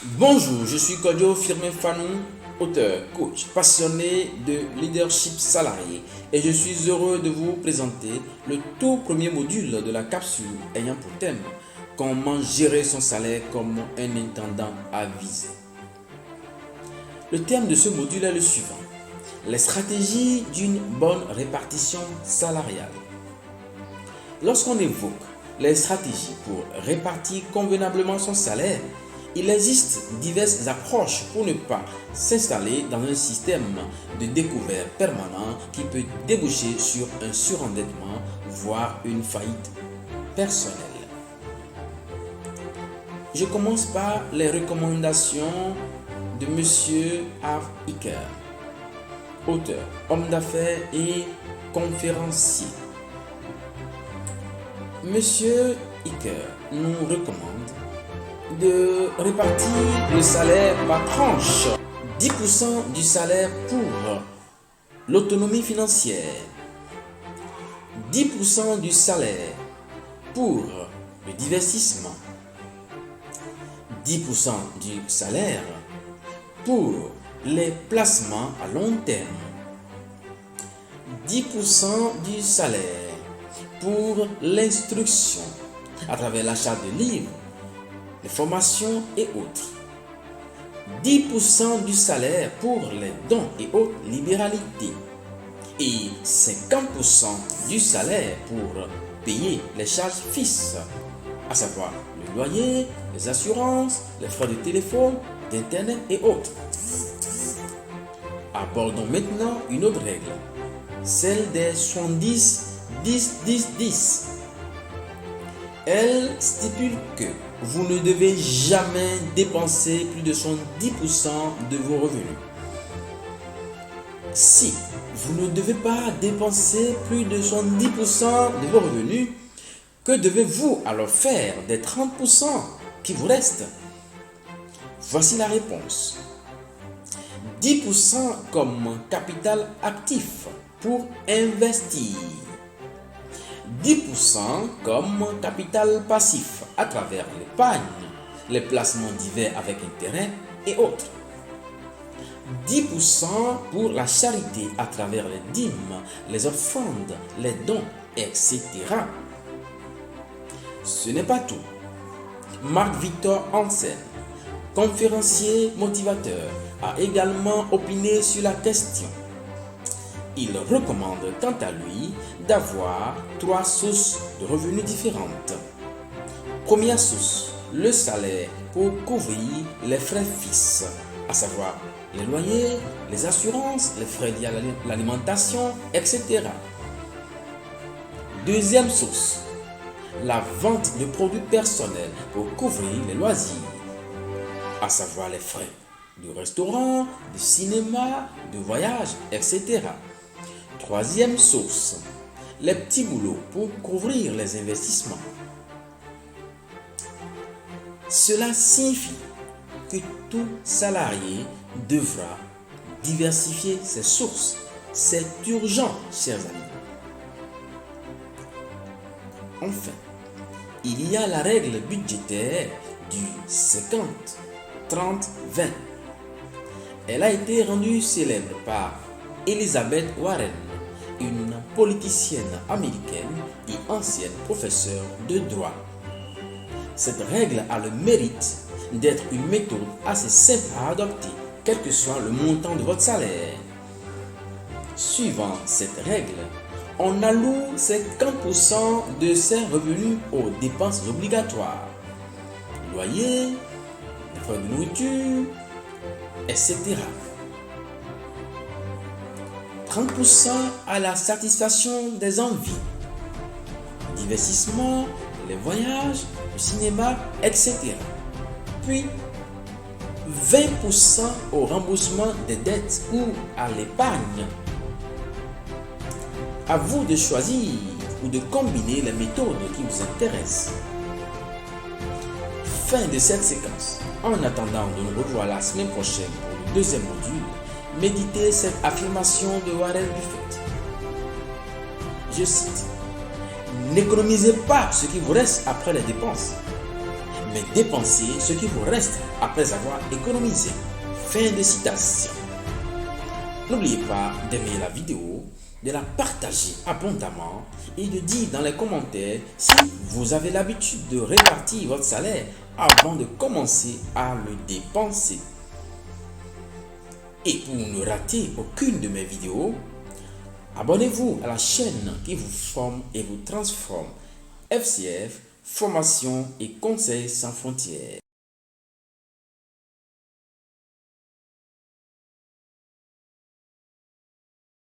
Bonjour, je suis Kodio Firmin Fanou, auteur, coach, passionné de leadership salarié et je suis heureux de vous présenter le tout premier module de la capsule ayant pour thème comment gérer son salaire comme un intendant avisé. Le thème de ce module est le suivant: les stratégies d'une bonne répartition salariale. Lorsqu'on évoque les stratégies pour répartir convenablement son salaire, il existe diverses approches pour ne pas s'installer dans un système de découvert permanent qui peut déboucher sur un surendettement, voire une faillite personnelle. Je commence par les recommandations de M. Harv Eker, auteur, homme d'affaires et conférencier. M. Eker nous recommande de répartir le salaire par tranche. 10% du salaire pour l'autonomie financière, 10% du salaire pour le divertissement, 10% du salaire pour les placements à long terme, 10% du salaire pour l'instruction à travers l'achat de livres, les formations et autres. 10% du salaire pour les dons et autres libéralités. Et 50% du salaire pour payer les charges fixes, à savoir le loyer, les assurances, les frais de téléphone, d'internet et autres. Abordons maintenant une autre règle, celle des 70, 10, 10, 10. Elle stipule que vous ne devez jamais dépenser plus de 70% de vos revenus. Si vous ne devez pas dépenser plus de 70% de vos revenus, que devez-vous alors faire des 30% qui vous restent? Voici la réponse. 10% comme capital actif pour investir. 10% comme capital passif à travers l'épargne, les placements divers avec intérêt et autres. 10% pour la charité à travers les dîmes, les offrandes, les dons, etc. Ce n'est pas tout. Marc-Victor Hansen, conférencier motivateur, a également opiné sur la question. Il recommande quant à lui d'avoir 3 sources de revenus différentes. Première source, le salaire pour couvrir les frais fixes, à savoir les loyers, les assurances, les frais liés à l'alimentation, etc. Deuxième source, la vente de produits personnels pour couvrir les loisirs, à savoir les frais du restaurant, du cinéma, de voyage, etc. Troisième source, les petits boulots pour couvrir les investissements. Cela signifie que tout salarié devra diversifier ses sources. C'est urgent, chers amis. Enfin, il y a la règle budgétaire du 50, 30, 20. Elle a été rendue célèbre par Elizabeth Warren, une politicienne américaine et ancienne professeure de droit. Cette règle a le mérite d'être une méthode assez simple à adopter, quel que soit le montant de votre salaire. Suivant cette règle, on alloue 50% de ses revenus aux dépenses obligatoires, loyer, frais de nourriture, etc. 30% à la satisfaction des envies, divertissement, les voyages, le cinéma, etc. Puis 20% au remboursement des dettes ou à l'épargne. À vous de choisir ou de combiner les méthodes qui vous intéressent. Fin de cette séquence. En attendant de nous revoir la semaine prochaine pour le deuxième module, méditez cette affirmation de Warren Buffett. Je cite: n'économisez pas ce qui vous reste après les dépenses, mais dépensez ce qui vous reste après avoir économisé. Fin de citation. N'oubliez pas d'aimer la vidéo, de la partager abondamment et de dire dans les commentaires si vous avez l'habitude de répartir votre salaire avant de commencer à le dépenser. Et pour ne rater aucune de mes vidéos, abonnez-vous à la chaîne qui vous forme et vous transforme. FCF, formation et conseils sans frontières.